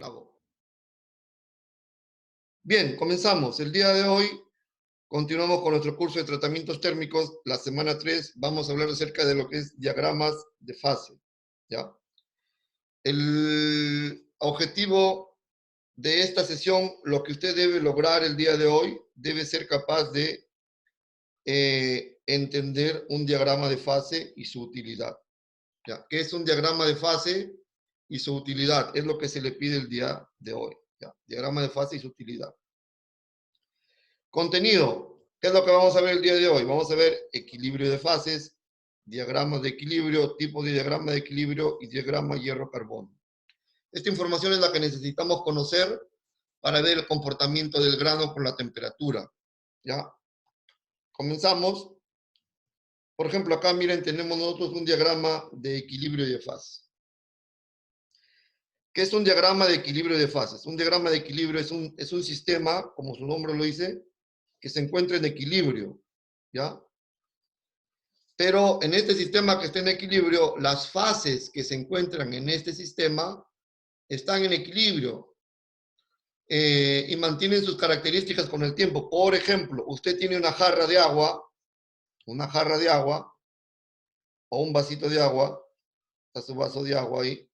octavo. Bien, comenzamos. El día de hoy continuamos con nuestro curso de tratamientos térmicos. La semana 3 vamos a hablar acerca de lo que es diagramas de fase. ¿Ya? El objetivo de esta sesión, lo que usted debe lograr el día de hoy, debe ser capaz de entender un diagrama de fase y su utilidad. ¿Ya? ¿Qué es un diagrama de fase y su utilidad? Es lo que se le pide el día de hoy. ¿Ya? Diagrama de fase y su utilidad. Contenido. ¿Qué es lo que vamos a ver el día de hoy? Vamos a ver equilibrio de fases, diagramas de equilibrio, tipo de diagrama de equilibrio y diagrama hierro-carbono. Esta información es la que necesitamos conocer para ver el comportamiento del grano con la temperatura. ¿Ya? Comenzamos. Por ejemplo, acá miren, tenemos nosotros un diagrama de equilibrio de fases. ¿Qué es un diagrama de equilibrio de fases? Un diagrama de equilibrio es un sistema, como su nombre lo dice, que se encuentra en equilibrio, ¿ya? Pero en este sistema que está en equilibrio, las fases que se encuentran en este sistema están en equilibrio y mantienen sus características con el tiempo. Por ejemplo, usted tiene una jarra de agua o un vasito de agua, está su vaso de agua ahí,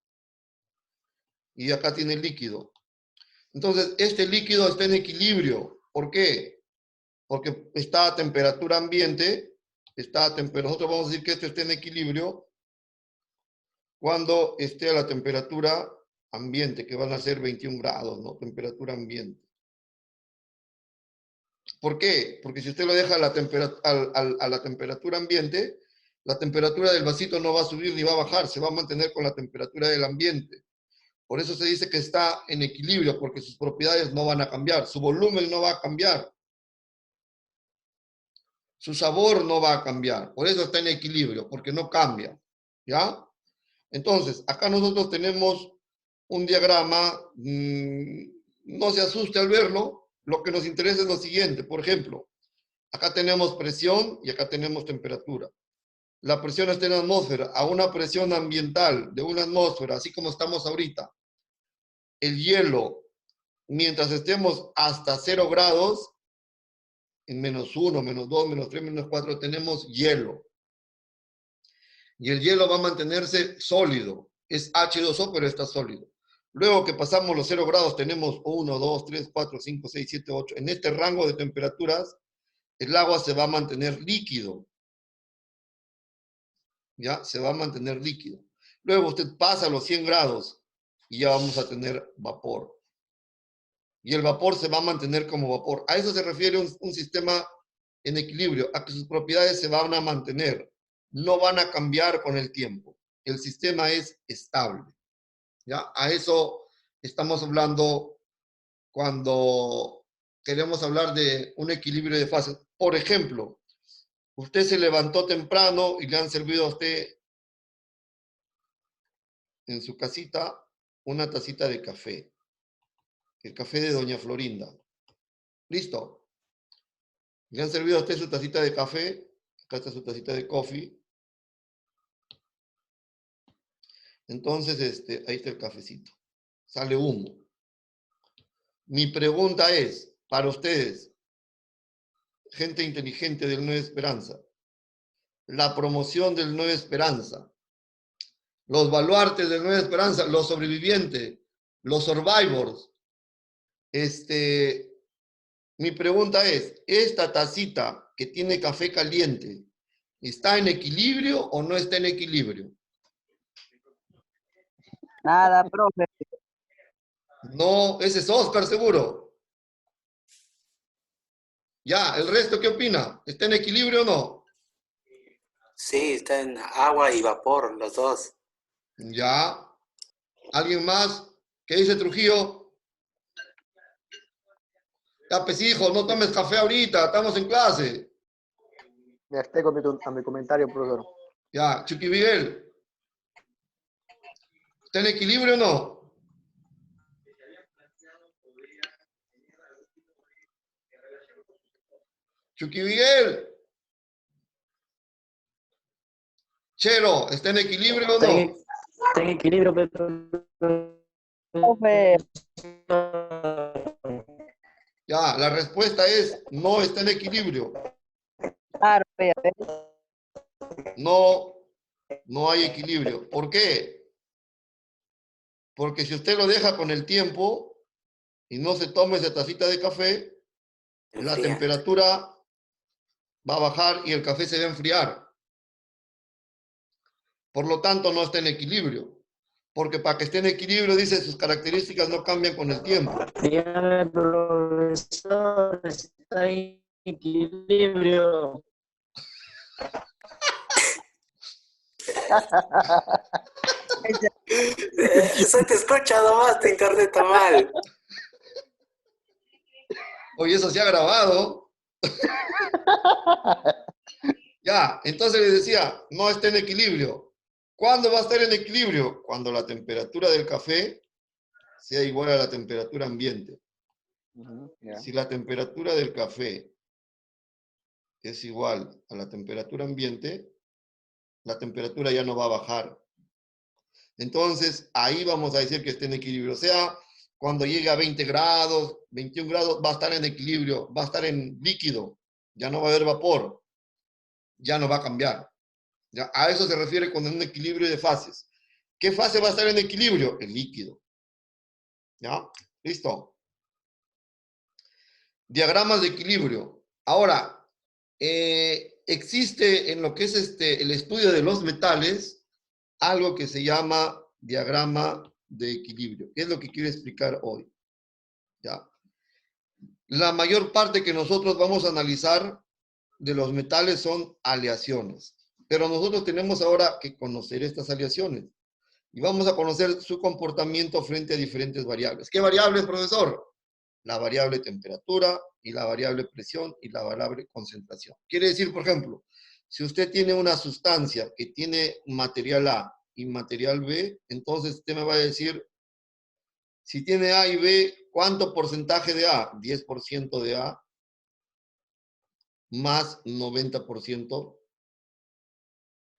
y acá tiene el líquido. Entonces, este líquido está en equilibrio. ¿Por qué? Porque está a temperatura ambiente, nosotros vamos a decir que esto está en equilibrio cuando esté a la temperatura ambiente, que van a ser 21 grados, ¿no? Temperatura ambiente. ¿Por qué? Porque si usted lo deja a la temperatura ambiente, la temperatura del vasito no va a subir ni va a bajar, se va a mantener con la temperatura del ambiente. Por eso se dice que está en equilibrio, porque sus propiedades no van a cambiar, su volumen no va a cambiar, su sabor no va a cambiar. Por eso está en equilibrio, porque no cambia. ¿Ya? Entonces, acá nosotros tenemos un diagrama, no se asuste al verlo, lo que nos interesa es lo siguiente. Por ejemplo, acá tenemos presión y acá tenemos temperatura. La presión está en la atmósfera, a una presión ambiental de una atmósfera, así como estamos ahorita. El hielo, mientras estemos hasta 0 grados, en -1, -2, -3, -4, tenemos hielo. Y el hielo va a mantenerse sólido. Es H2O, pero está sólido. Luego que pasamos los 0 grados, tenemos 1, 2, 3, 4, 5, 6, 7, 8. En este rango de temperaturas, el agua se va a mantener líquido. ¿Ya? Se va a mantener líquido. Luego usted pasa los 100 grados y ya vamos a tener vapor. Y el vapor se va a mantener como vapor. A eso se refiere un sistema en equilibrio, a que sus propiedades se van a mantener, no van a cambiar con el tiempo. El sistema es estable. ¿Ya? A eso estamos hablando cuando queremos hablar de un equilibrio de fases. Por ejemplo, usted se levantó temprano y le han servido a usted en su casita una tacita de café. El café de Doña Florinda. ¿Listo? Le han servido a usted su tacita de café. Acá está su tacita de coffee. Entonces, ahí está el cafecito. Sale humo. Mi pregunta es, para ustedes, gente inteligente del Nueva Esperanza, la promoción del Nueva Esperanza, los baluartes del Nueva Esperanza, los sobrevivientes, los survivors. Mi pregunta es, ¿esta tacita que tiene café caliente está en equilibrio o no está en equilibrio? Nada, profe. No, ese es Oscar seguro. Ya, ¿el resto qué opina? ¿Está en equilibrio o no? Sí, está en agua y vapor, los dos. Ya. ¿Alguien más? ¿Qué dice Trujillo? Ya, pues hijo, no tomes café ahorita, estamos en clase. Me abstengo a mi comentario, profesor. Ya, Chucky Miguel. ¿Está en equilibrio o no? Chucky Miguel. Chero, ¿está en equilibrio o no? Está en equilibrio, profesor. Profe, Ya, la respuesta es no está en equilibrio. claro, ya ves. No, no hay equilibrio. ¿Por qué? Porque si usted lo deja con el tiempo y no se toma esa tacita de café, la Enfría. temperatura va a bajar y el café se va a enfriar. Por lo tanto, no está en equilibrio. Porque para que esté en equilibrio, dice, sus características no cambian con el tiempo. Dígame, profesor, está en equilibrio. Se te escucha nomás, tu internet está mal. Oye, eso se ha grabado. Ya, entonces les decía, no está en equilibrio. ¿Cuándo va a estar en equilibrio? Cuando la temperatura del café sea igual a la temperatura ambiente. Ya. Si la temperatura del café es igual a la temperatura ambiente, la temperatura ya no va a bajar. Entonces, ahí vamos a decir que está en equilibrio. O sea, cuando llegue a 20 grados, 21 grados, va a estar en equilibrio, va a estar en líquido. Ya no va a haber vapor, ya no va a cambiar. ¿Ya? A eso se refiere con un equilibrio de fases. ¿Qué fase va a estar en equilibrio? El líquido. ¿Ya? Listo. Diagramas de equilibrio. Ahora, existe en lo que es el estudio de los metales algo que se llama diagrama de equilibrio. ¿Qué es lo que quiero explicar hoy? ¿Ya? La mayor parte que nosotros vamos a analizar de los metales son aleaciones. Pero nosotros tenemos ahora que conocer estas aleaciones. Y vamos a conocer su comportamiento frente a diferentes variables. ¿Qué variables, profesor? La variable temperatura y la variable presión y la variable concentración. Quiere decir, por ejemplo, si usted tiene una sustancia que tiene material A y material B, entonces usted me va a decir, si tiene A y B, ¿cuánto porcentaje de A? 10% de A más 90%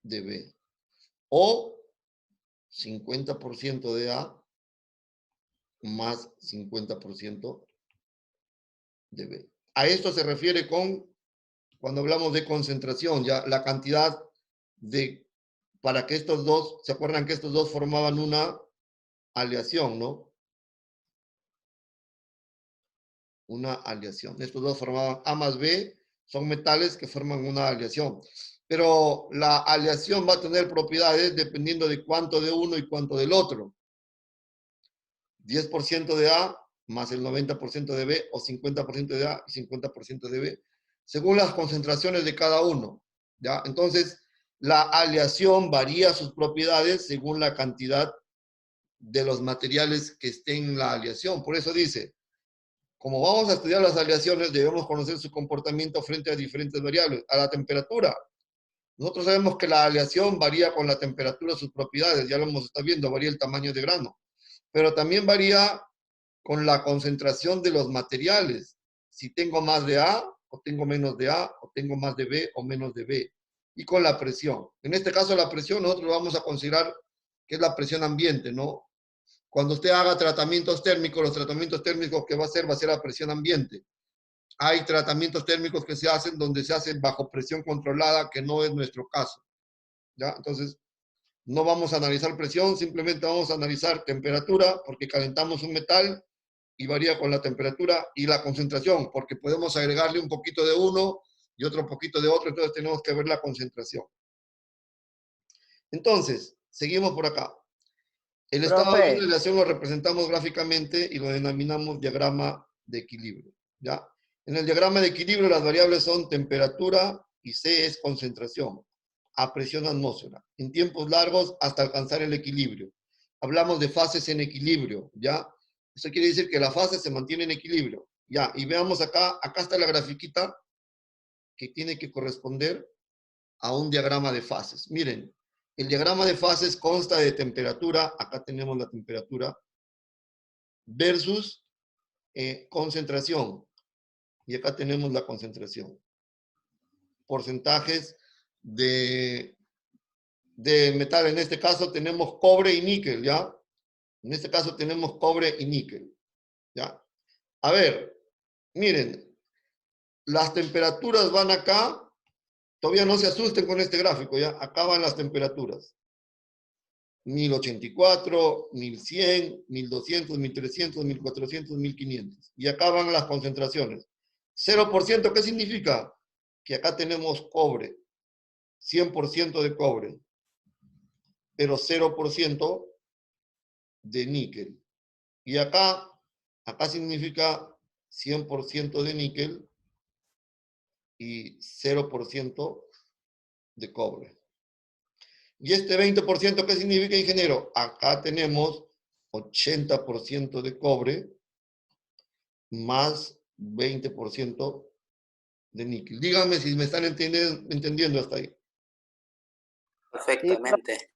de B. O 50% de A más 50% de B. A esto se refiere cuando hablamos de concentración, ya la cantidad de, para que estos dos, ¿se acuerdan que estos dos formaban una aleación, no? Una aleación. Estos dos formaban A más B, son metales que forman una aleación. Pero la aleación va a tener propiedades dependiendo de cuánto de uno y cuánto del otro. 10% de A más el 90% de B, o 50% de A y 50% de B, según las concentraciones de cada uno. ¿Ya? Entonces, la aleación varía sus propiedades según la cantidad de los materiales que estén en la aleación. Por eso dice, como vamos a estudiar las aleaciones, debemos conocer su comportamiento frente a diferentes variables. A la temperatura. Nosotros sabemos que la aleación varía con la temperatura sus propiedades, ya lo hemos estado viendo, varía el tamaño de grano. Pero también varía con la concentración de los materiales. Si tengo más de A o tengo menos de A o tengo más de B o menos de B. Y con la presión. En este caso la presión nosotros vamos a considerar que es la presión ambiente, ¿no? Cuando usted haga tratamientos térmicos, los tratamientos térmicos que va a ser a presión ambiente. Hay tratamientos térmicos que se hacen donde se hacen bajo presión controlada, que no es nuestro caso. ¿Ya? Entonces, no vamos a analizar presión, simplemente vamos a analizar temperatura, porque calentamos un metal y varía con la temperatura y la concentración, porque podemos agregarle un poquito de uno y otro poquito de otro, entonces tenemos que ver la concentración. Entonces, seguimos por acá. El estado de Profe, una relación lo representamos gráficamente y lo denominamos diagrama de equilibrio. ¿Ya? En el diagrama de equilibrio las variables son temperatura y C es concentración a presión atmósfera. En tiempos largos hasta alcanzar el equilibrio. Hablamos de fases en equilibrio, ¿ya? Eso quiere decir que la fase se mantiene en equilibrio. Ya, y veamos acá está la grafiquita que tiene que corresponder a un diagrama de fases. Miren, el diagrama de fases consta de temperatura, acá tenemos la temperatura, versus concentración. Y acá tenemos la concentración. Porcentajes de metal, en este caso tenemos cobre y níquel, ¿ya? En este caso tenemos cobre y níquel. ¿Ya? A ver, miren, las temperaturas van acá. Todavía no se asusten con este gráfico, ¿ya? Acá van las temperaturas. 1084, 1100, 1200, 1300, 1400, 1500. Y acá van las concentraciones. 0%, ¿qué significa? Que acá tenemos cobre, 100% de cobre, pero 0% de níquel. Y acá significa 100% de níquel y 0% de cobre. ¿Y este 20% qué significa, ingeniero? Acá tenemos 80% de cobre más 20% de níquel. Díganme si me están entendiendo hasta ahí. Sí, Perfectamente.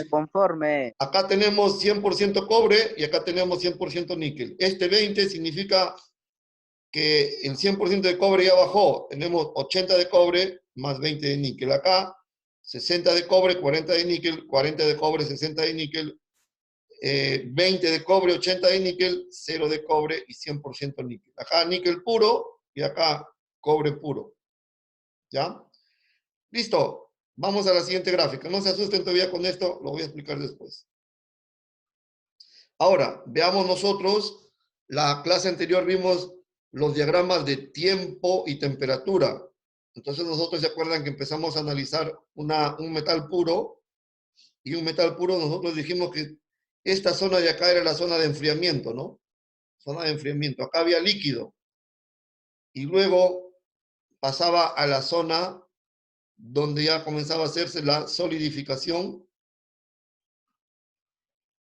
conforme. Acá tenemos 100% cobre y acá tenemos 100% níquel. Este 20 significa que el 100% de cobre ya bajó. Tenemos 80 de cobre más 20 de níquel. Acá 60 de cobre, 40 de níquel, 40 de cobre, 60 de níquel, 20 de cobre, 80 de níquel, 0 de cobre y 100% níquel. Acá níquel puro y acá cobre puro. ¿Ya? Listo. Vamos a la siguiente gráfica. No se asusten todavía con esto, lo voy a explicar después. Ahora, veamos nosotros, la clase anterior vimos los diagramas de tiempo y temperatura. Entonces nosotros se acuerdan que empezamos a analizar un metal puro, y un metal puro nosotros dijimos que esta zona de acá era la zona de enfriamiento, ¿no? Zona de enfriamiento. Acá había líquido. Y luego pasaba a la zona donde ya comenzaba a hacerse la solidificación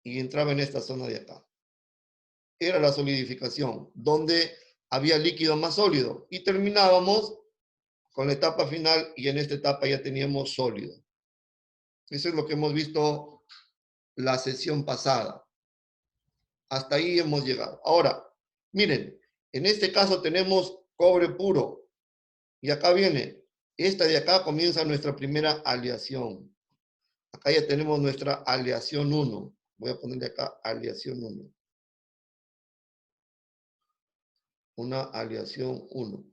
y entraba en esta zona de acá. Era la solidificación, donde había líquido más sólido. Y terminábamos con la etapa final y en esta etapa ya teníamos sólido. Eso es lo que hemos visto la sesión pasada. Hasta ahí hemos llegado. Ahora, miren, en este caso tenemos cobre puro. Y acá viene, esta de acá comienza nuestra primera aleación. Acá ya tenemos nuestra aleación 1. Voy a ponerle acá aleación 1. Una aleación 1.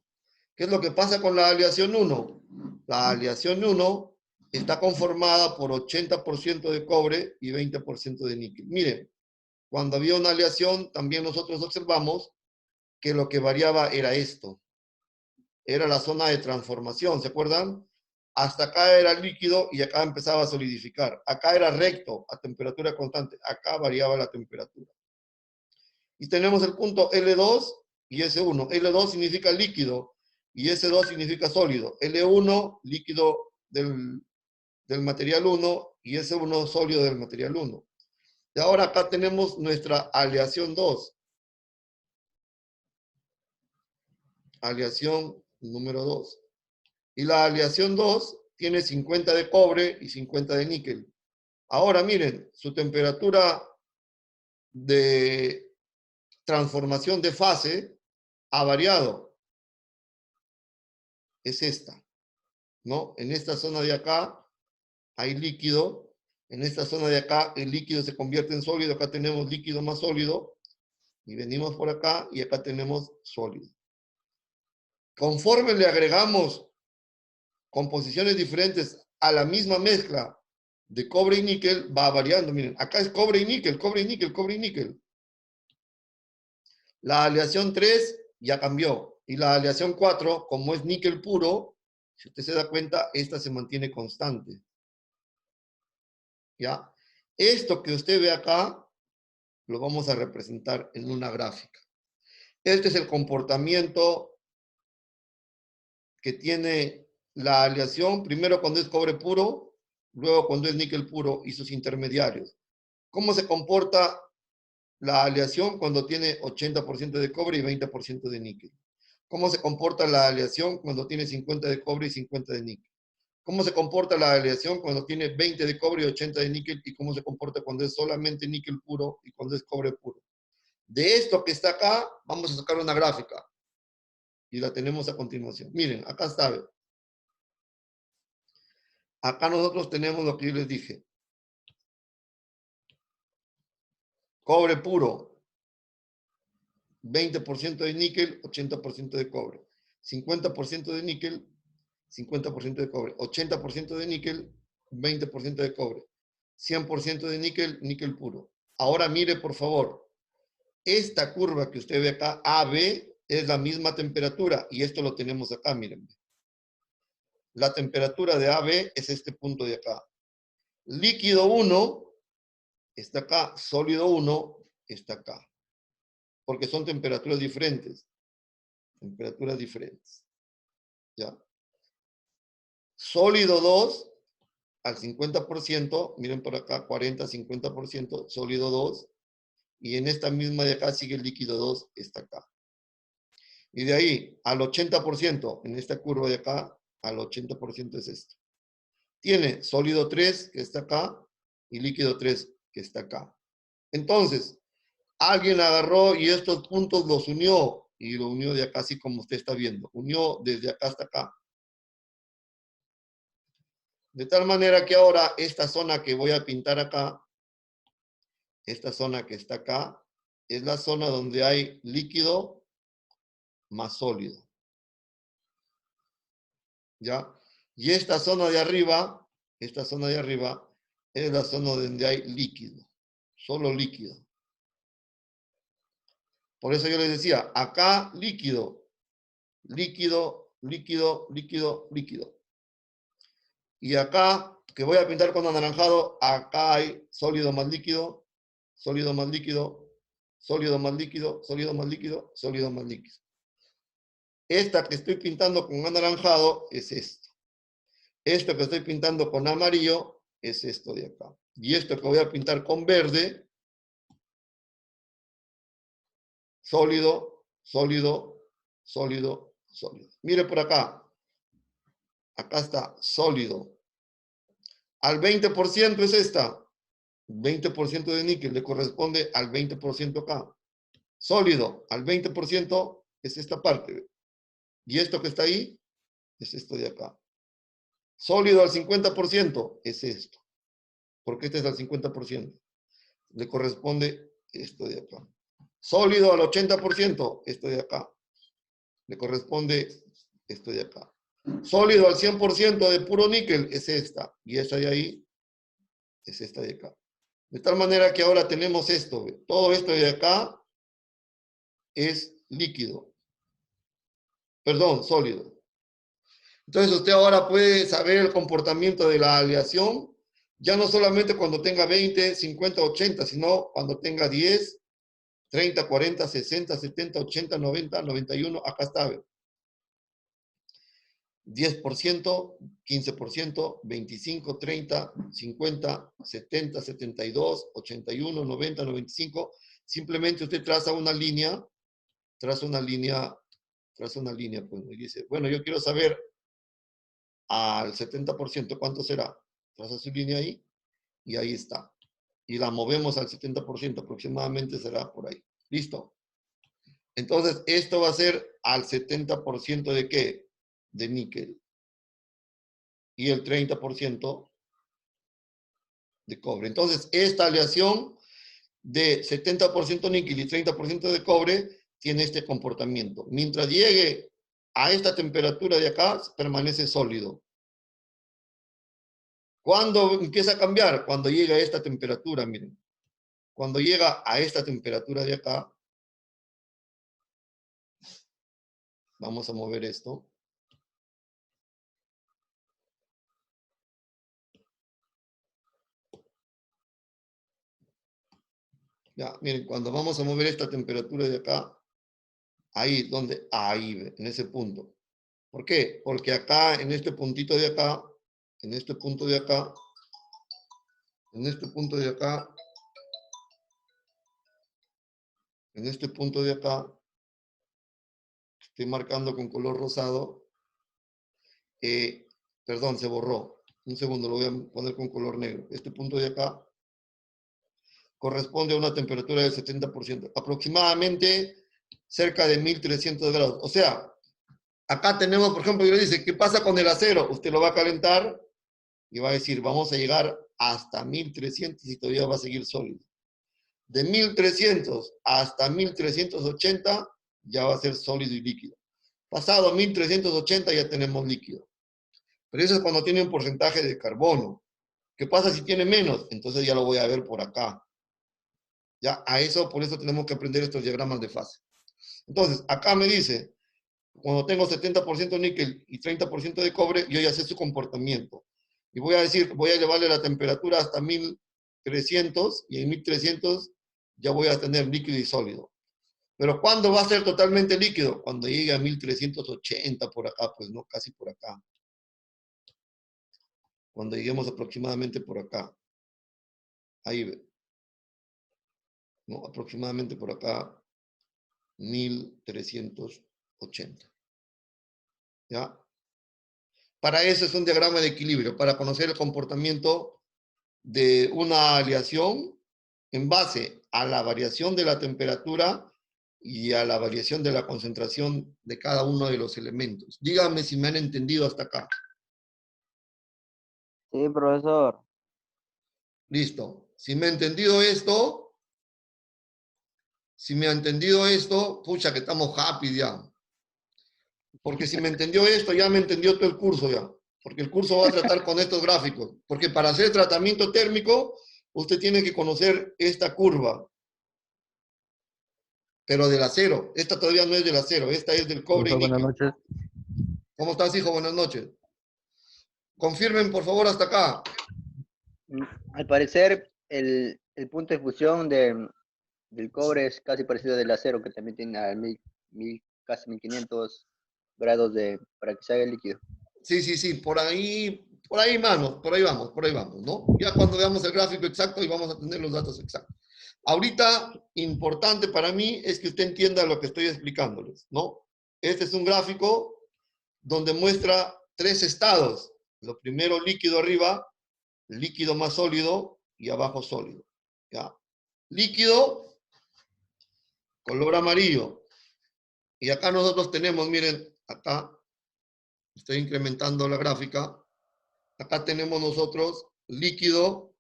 ¿Qué es lo que pasa con la aleación 1? La aleación 1 está conformada por 80% de cobre y 20% de níquel. Miren, cuando había una aleación, también nosotros observamos que lo que variaba era esto. Era la zona de transformación, ¿se acuerdan? Hasta acá era líquido y acá empezaba a solidificar. Acá era recto, a temperatura constante. Acá variaba la temperatura. Y tenemos el punto L2 y S1. L2 significa líquido y S2 significa sólido. L1, líquido del material 1 y S1, sólido del material 1. Y ahora acá tenemos nuestra aleación 2. Aleación número 2. Y la aleación 2 tiene 50 de cobre y 50 de níquel. Ahora miren, su temperatura de transformación de fase ha variado. Es esta, ¿no? En esta zona de acá hay líquido. En esta zona de acá el líquido se convierte en sólido. Acá tenemos líquido más sólido. Y venimos por acá y acá tenemos sólido. Conforme le agregamos composiciones diferentes a la misma mezcla de cobre y níquel, va variando. Miren, acá es cobre y níquel, cobre y níquel, cobre y níquel. La aleación 3 ya cambió. Y la aleación 4, como es níquel puro, si usted se da cuenta, esta se mantiene constante. ¿Ya? Esto que usted ve acá, lo vamos a representar en una gráfica. Este es el comportamiento que tiene la aleación, primero cuando es cobre puro, luego cuando es níquel puro y sus intermediarios. ¿Cómo se comporta la aleación cuando tiene 80% de cobre y 20% de níquel? ¿Cómo se comporta la aleación cuando tiene 50 de cobre y 50 de níquel? ¿Cómo se comporta la aleación cuando tiene 20 de cobre y 80 de níquel? ¿Y cómo se comporta cuando es solamente níquel puro y cuando es cobre puro? De esto que está acá, vamos a sacar una gráfica. Y la tenemos a continuación. Miren, acá está. Acá nosotros tenemos lo que yo les dije. Cobre puro, 20% de níquel, 80% de cobre. 50% de níquel, 50% de cobre. 80% de níquel, 20% de cobre. 100% de níquel, níquel puro. Ahora mire, por favor, esta curva que usted ve acá, AB, es la misma temperatura, y esto lo tenemos acá, miren. La temperatura de AB es este punto de acá. Líquido 1 está acá, sólido 1 está acá. Porque son temperaturas diferentes. Temperaturas diferentes. ¿Ya? Sólido 2 al 50%, miren por acá, 40, 50%, sólido 2. Y en esta misma de acá sigue el líquido 2, está acá. Y de ahí al 80%, en esta curva de acá, al 80% es esto. Tiene sólido 3, que está acá, y líquido 3, que está acá. Entonces, alguien agarró y estos puntos los unió, y lo unió de acá, así como usted está viendo. Unió desde acá hasta acá. De tal manera que ahora esta zona que voy a pintar acá, esta zona que está acá, es la zona donde hay líquido más sólido. ¿Ya? Y esta zona de arriba es la zona donde hay líquido, solo líquido. Por eso yo les decía, acá líquido, líquido, líquido, líquido, líquido. Y acá, que voy a pintar con anaranjado, acá hay sólido más líquido, sólido más líquido, sólido más líquido, sólido más líquido, sólido más líquido. Esta que estoy pintando con anaranjado es esto. Esto que estoy pintando con amarillo es esto de acá. Y esto que voy a pintar con verde, sólido, sólido, sólido, sólido. Mire por acá. Acá está, sólido. Al 20% es esta. 20% de níquel le corresponde al 20% acá. Sólido, al 20% es esta parte. Y esto que está ahí es esto de acá. Sólido al 50% es esto. Porque este es al 50%. Le corresponde esto de acá. Sólido al 80%, esto de acá. Le corresponde esto de acá. Sólido al 100% de puro níquel es esta. Y esta de ahí es esta de acá. De tal manera que ahora tenemos esto. Todo esto de acá es líquido. Perdón, sólido. Entonces usted ahora puede saber el comportamiento de la aleación, ya no solamente cuando tenga 20, 50, 80, sino cuando tenga 10, 30, 40, 60, 70, 80, 90, 91, acá está. 10%, 15%, 25, 30, 50, 70, 72, 81, 90, 95. Simplemente usted traza una línea, pues y dice, bueno, yo quiero saber al 70% cuánto será. Traza su línea ahí y ahí está. Y la movemos al 70%, aproximadamente será por ahí. ¿Listo? Entonces, esto va a ser al 70% de ¿qué? De níquel. Y el 30% de cobre. Entonces, esta aleación de 70% níquel y 30% de cobre tiene este comportamiento. Mientras llegue a esta temperatura de acá, permanece sólido. ¿Cuándo empieza a cambiar? Cuando llega a esta temperatura, miren. Cuando llega a esta temperatura de acá, vamos a mover esto. Ya, miren, cuando vamos a mover esta temperatura de acá, ahí, ¿dónde? Ahí, en ese punto. ¿Por qué? Porque acá, en este puntito de acá, en este punto de acá, en este punto de acá, en este punto de acá, estoy marcando con color rosado, perdón, se borró. Un segundo, lo voy a poner con color negro. Este punto de acá corresponde a una temperatura del 70%, aproximadamente cerca de 1300 grados. O sea, acá tenemos, por ejemplo, yo le dice, ¿qué pasa con el acero? Usted lo va a calentar y va a decir, vamos a llegar hasta 1300 y todavía va a seguir sólido. De 1300 hasta 1380 ya va a ser sólido y líquido. Pasado 1380 ya tenemos líquido. Pero eso es cuando tiene un porcentaje de carbono. ¿Qué pasa si tiene menos? Entonces ya lo voy a ver por acá. Ya a eso, por eso tenemos que aprender estos diagramas de fase. Entonces, acá me dice, cuando tengo 70% níquel y 30% de cobre, yo ya sé su comportamiento. Y voy a decir, voy a elevarle la temperatura hasta 1300 y en 1300 ya voy a tener líquido y sólido. Pero ¿cuándo va a ser totalmente líquido? Cuando llegue a 1380 por acá, pues no, casi por acá. Cuando lleguemos aproximadamente por acá. Ahí ve. ¿No? Aproximadamente por acá, 1380. ¿Ya? Para eso es un diagrama de equilibrio, para conocer el comportamiento de una aleación en base a la variación de la temperatura y a la variación de la concentración de cada uno de los elementos. Díganme si me han entendido hasta acá. Sí, profesor. Listo. Si me ha entendido esto, pucha, que estamos happy ya. Porque si me entendió esto, ya me entendió todo el curso ya. Porque el curso va a tratar con estos gráficos. Porque para hacer tratamiento térmico, usted tiene que conocer esta curva. Pero del acero. Esta todavía no es del acero. Esta es del cobre y Buenas níquel. noches. ¿Cómo estás, hijo? Buenas noches. Confirmen, por favor, hasta acá. Al parecer, el punto de fusión del cobre es casi parecido al del acero, que también tiene a casi 1500 grados para que se haga el líquido. Sí. Por ahí, manos. Por ahí vamos, ¿no? Ya cuando veamos el gráfico exacto y vamos a tener los datos exactos. Ahorita, importante para mí es que usted entienda lo que estoy explicándoles, ¿no? Este es un gráfico donde muestra 3 estados. Lo primero, líquido arriba, líquido más sólido y abajo sólido. ¿Ya? Líquido, color amarillo. Y acá nosotros tenemos, miren, acá, estoy incrementando la gráfica. Acá tenemos nosotros líquido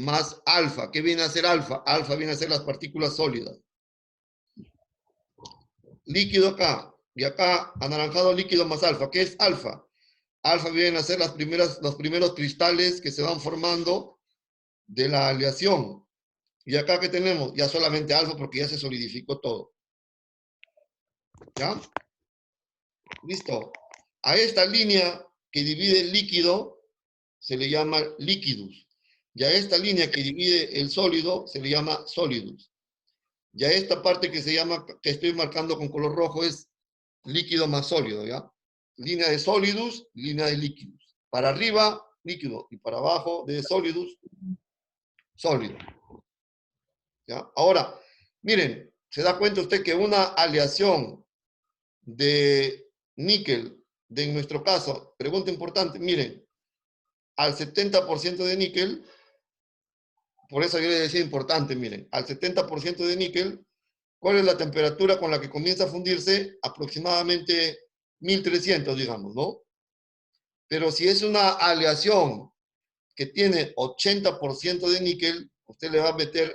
más alfa. ¿Qué viene a ser alfa? Alfa viene a ser las partículas sólidas. Líquido acá. Y acá, anaranjado, líquido más alfa. ¿Qué es alfa? Alfa vienen a ser los primeros cristales que se van formando de la aleación. Y acá que tenemos ya solamente alfa porque ya se solidificó todo. ¿Ya? Listo. A esta línea que divide el líquido se le llama liquidus. Y a esta línea que divide el sólido se le llama solidus. Y a esta parte que estoy marcando con color rojo es líquido más sólido, ¿ya? Línea de solidus, línea de liquidus. Para arriba, líquido, y para abajo, de solidus, sólido. ¿Ya? Ahora, miren, se da cuenta usted que una aleación de níquel, en nuestro caso, pregunta importante, miren, al 70% de níquel, por eso yo le decía importante, miren, al 70% de níquel, ¿cuál es la temperatura con la que comienza a fundirse? Aproximadamente 1300, digamos, ¿no? Pero si es una aleación que tiene 80% de níquel, usted le va a meter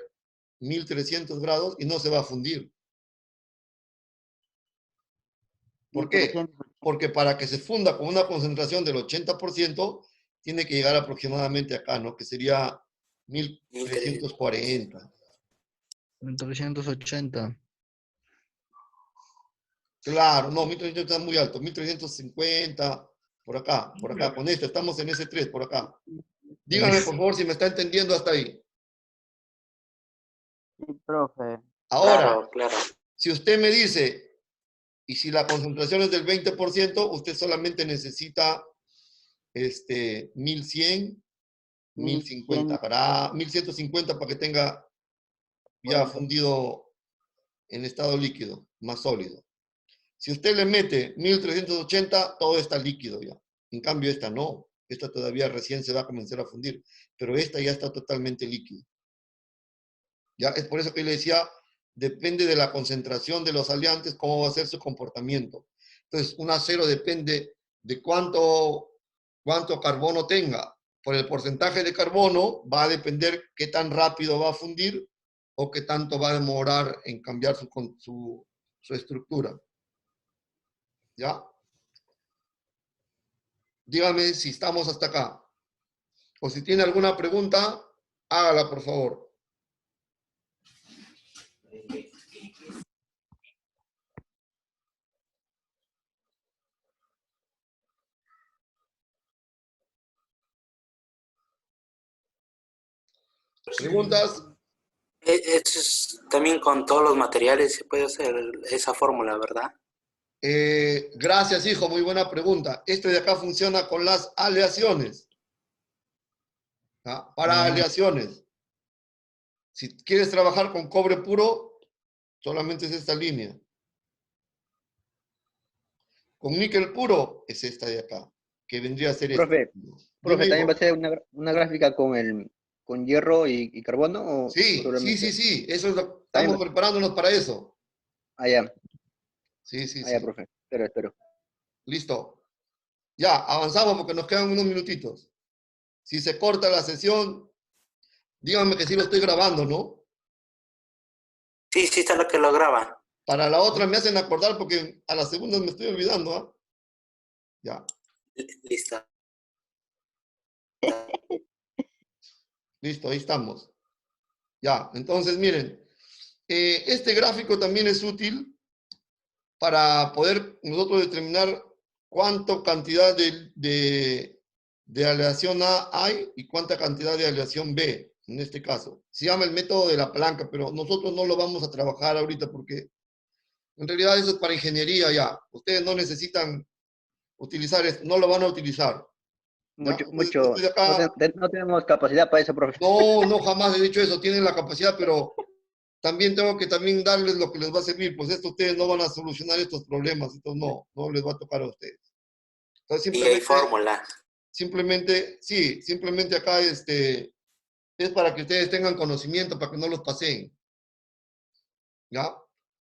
1300 grados y no se va a fundir. ¿Por qué? Porque para que se funda con una concentración del 80%, tiene que llegar aproximadamente acá, ¿no? Que sería 1340. 380. Claro, no, 1300 está muy alto, 1350, por acá, con esto, estamos en ese 3, por acá. Dígame, por favor, si me está entendiendo hasta ahí. Sí, profe. Ahora, Claro. si usted me dice, y si la concentración es del 20%, usted solamente necesita 1100, 1050, 1150 para que tenga ya fundido en estado líquido, más sólido. Si usted le mete 1380, todo está líquido ya. En cambio, esta no. Esta todavía recién se va a comenzar a fundir. Pero esta ya está totalmente líquida. Ya es por eso que le decía, depende de la concentración de los aliantes, cómo va a ser su comportamiento. Entonces, un acero depende de cuánto carbono tenga. por el porcentaje de carbono va a depender qué tan rápido va a fundir o qué tanto va a demorar en cambiar su estructura. ¿Ya? Dígame si estamos hasta acá. O si tiene alguna pregunta, hágala, por favor. ¿Preguntas? Esto es también con todos los materiales se puede hacer esa fórmula, ¿verdad? Gracias, hijo. Muy buena pregunta. Este de acá funciona con las aleaciones. ¿Ah? Para aleaciones. Si quieres trabajar con cobre puro, solamente es esta línea. Con níquel puro, es esta de acá, que vendría a ser esta. Profe, Dime, ¿también va a hijo. ser una gráfica con hierro y carbono o Sí, sí, sí, solamente? sí. Eso es lo, También estamos preparándonos para eso. allá, Sí, sí, allá, sí. profe. Espero. Listo. Ya, avanzamos porque nos quedan unos minutitos. Si se corta la sesión, díganme que sí lo estoy grabando, ¿no? Sí, sí está lo que lo graba. Para la otra me hacen acordar porque a las segundas me estoy olvidando, ¿ah? Ya, Listo. listo, ahí estamos. Ya, entonces miren, este gráfico también es útil para poder nosotros determinar cuánta cantidad de aleación A hay y cuánta cantidad de aleación B, en este caso. Se llama el método de la palanca, pero nosotros no lo vamos a trabajar ahorita porque en realidad eso es para ingeniería ya. Ustedes no necesitan utilizar esto, no lo van a utilizar. ¿Ya? Ustedes de acá, No tenemos capacidad para eso, profe. no, no jamás he dicho eso, tienen la capacidad, pero también tengo que también darles lo que les va a servir, pues esto ustedes no van a solucionar estos problemas, esto no les va a tocar a ustedes. Entonces Y hay fórmula. simplemente acá es para que ustedes tengan conocimiento, para que no los paseen, ¿ya?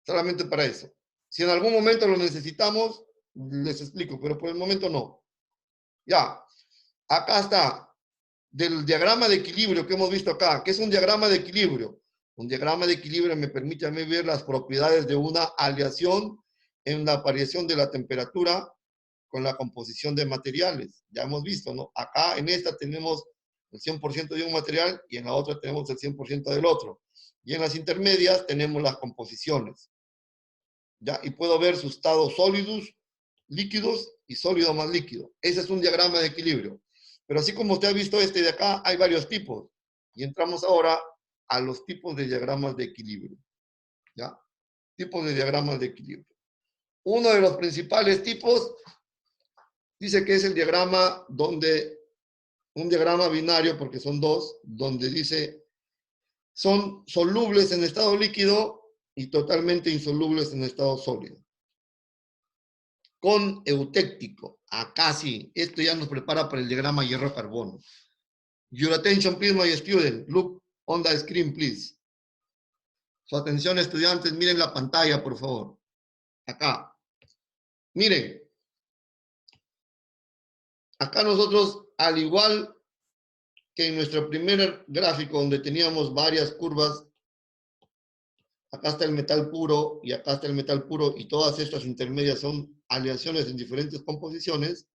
Solamente para eso. Si en algún momento lo necesitamos, les explico, pero por el momento no. Ya, acá está, del diagrama de equilibrio que hemos visto acá. ¿Qué es un diagrama de equilibrio? Un diagrama de equilibrio me permite a mí ver las propiedades de una aleación en la variación de la temperatura con la composición de materiales. Ya hemos visto, ¿no? Acá en esta tenemos el 100% de un material y en la otra tenemos el 100% del otro. Y en las intermedias tenemos las composiciones. ¿Ya? Y puedo ver sus estados sólidos, líquidos y sólido más líquido. Ese es un diagrama de equilibrio. Pero así como usted ha visto este de acá, hay varios tipos. Y entramos ahora a los tipos de diagramas de equilibrio. ¿Ya? Tipos de diagramas de equilibrio. Uno de los principales tipos dice que es el diagrama un diagrama binario, porque son dos, donde dice, son solubles en estado líquido y totalmente insolubles en estado sólido. Con eutéctico, acá sí, esto ya nos prepara para el diagrama hierro-carbono. Your attention, please, my student. Look on the screen, please. Su atención, estudiantes, miren la pantalla, por favor. Acá. Miren. Acá nosotros, al igual que en nuestro primer gráfico, donde teníamos varias curvas, acá está el metal puro y acá está el metal puro, y todas estas intermedias son aleaciones en diferentes composiciones.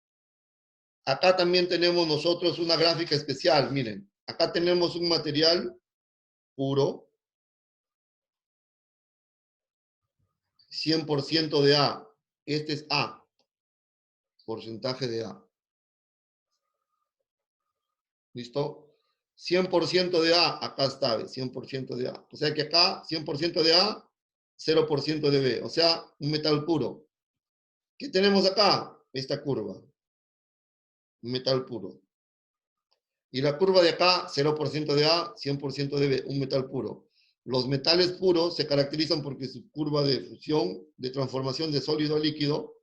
Acá también tenemos nosotros una gráfica especial, miren. Acá tenemos un material puro, 100% de A. Este es A, porcentaje de A. ¿Listo? 100% de A, acá está, 100% de A. O sea que acá, 100% de A, 0% de B. O sea, un metal puro. ¿Qué tenemos acá? Esta curva. Un metal puro. Y la curva de acá, 0% de A, 100% de B, un metal puro. Los metales puros se caracterizan porque su curva de fusión, de transformación de sólido a líquido,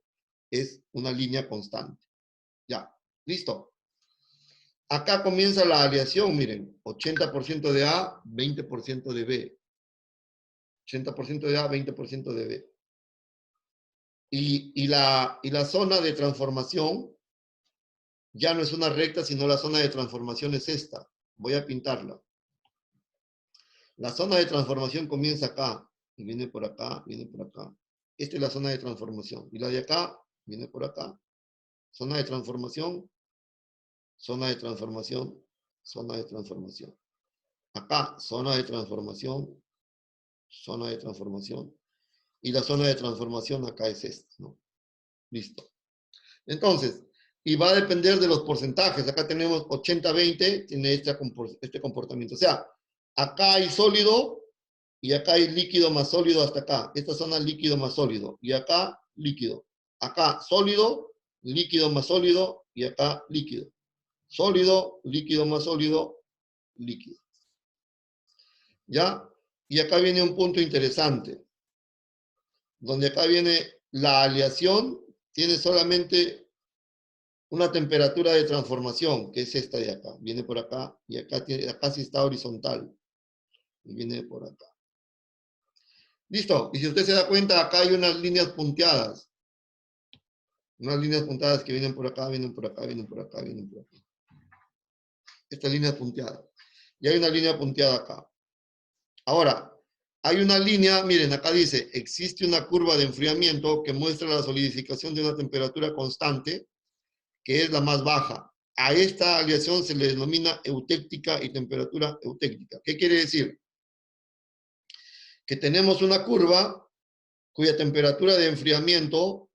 es una línea constante. Ya, listo. Acá comienza la aleación, miren, 80% de A, 20% de B. 80% de A, 20% de B. Y la zona de transformación ya no es una recta, sino la zona de transformación es esta. Voy a pintarla. La zona de transformación comienza acá, y viene por acá, viene por acá. Esta es la zona de transformación. Y la de acá, viene por acá. Zona de transformación, zona de transformación, zona de transformación. Acá, zona de transformación, zona de transformación. Y la zona de transformación acá es esta, ¿no? Listo. Entonces, y va a depender de los porcentajes. Acá tenemos 80-20, tiene este comportamiento. O sea, acá hay sólido y acá hay líquido más sólido hasta acá. Esta zona líquido más sólido. Y acá líquido. Acá sólido, líquido más sólido y acá líquido. Sólido, líquido más sólido, líquido. ¿Ya? Y acá viene un punto interesante. Donde acá viene la aleación, tiene solamente una temperatura de transformación, que es esta de acá. Viene por acá y acá sí está horizontal. Y viene por acá. Listo. Y si usted se da cuenta, acá hay unas líneas punteadas. Unas líneas punteadas que vienen por acá, vienen por acá, vienen por acá, vienen por acá. Esta línea es punteada. Y hay una línea punteada acá. Ahora, hay una línea, miren, acá dice, existe una curva de enfriamiento que muestra la solidificación de una temperatura constante, que es la más baja. A esta aleación se le denomina eutéctica y temperatura eutéctica. ¿Qué quiere decir? Que tenemos una curva cuya temperatura de enfriamiento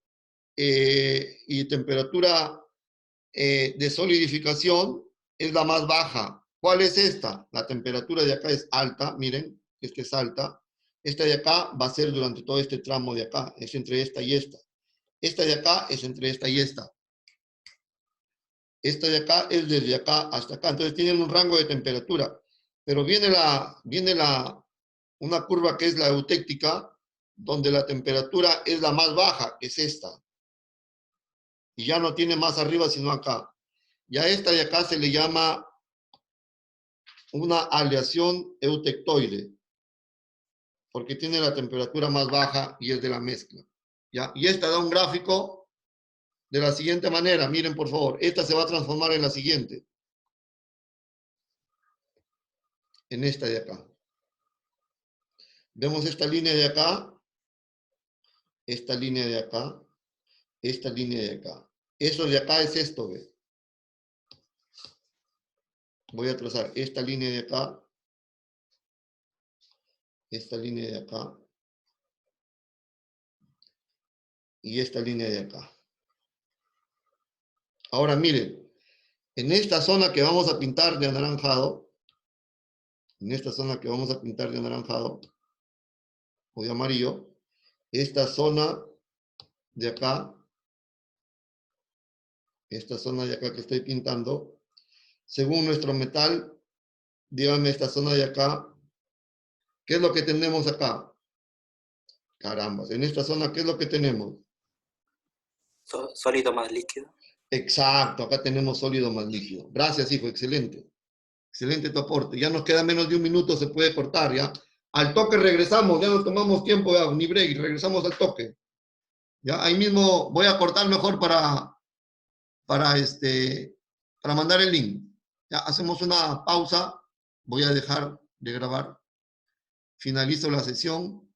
y temperatura de solidificación es la más baja. ¿Cuál es esta? La temperatura de acá es alta, miren, esta es alta. Esta de acá va a ser durante todo este tramo de acá, es entre esta y esta. Esta de acá es entre esta y esta. Esta de acá es desde acá hasta acá. Entonces tienen un rango de temperatura. Pero viene una curva que es la eutéctica, donde la temperatura es la más baja, que es esta. Y ya no tiene más arriba sino acá. Y a esta de acá se le llama una aleación eutectoide, porque tiene la temperatura más baja y es de la mezcla. ¿Ya? Y esta da un gráfico de la siguiente manera. Miren, por favor. Esta se va a transformar en la siguiente. En esta de acá. Vemos esta línea de acá. Esta línea de acá. Esta línea de acá. Eso de acá es esto, ¿ve? Voy a trazar esta línea de acá. Esta línea de acá. Y esta línea de acá. Ahora miren, en esta zona que vamos a pintar de anaranjado, en esta zona que vamos a pintar de anaranjado o de amarillo, esta zona de acá, esta zona de acá que estoy pintando, según nuestro metal, díganme esta zona de acá, ¿qué es lo que tenemos acá? Caramba, en esta zona, ¿qué es lo que tenemos? Sólido más líquido. Exacto, acá tenemos sólido más líquido. Gracias, hijo, excelente. Excelente tu aporte. Ya nos queda menos de un minuto, se puede cortar, ¿ya? Al toque regresamos, ya no tomamos tiempo, ya, ni break, regresamos al toque. Ya, ahí mismo voy a cortar mejor para mandar el link. Ya, hacemos una pausa, voy a dejar de grabar. Finalizo la sesión.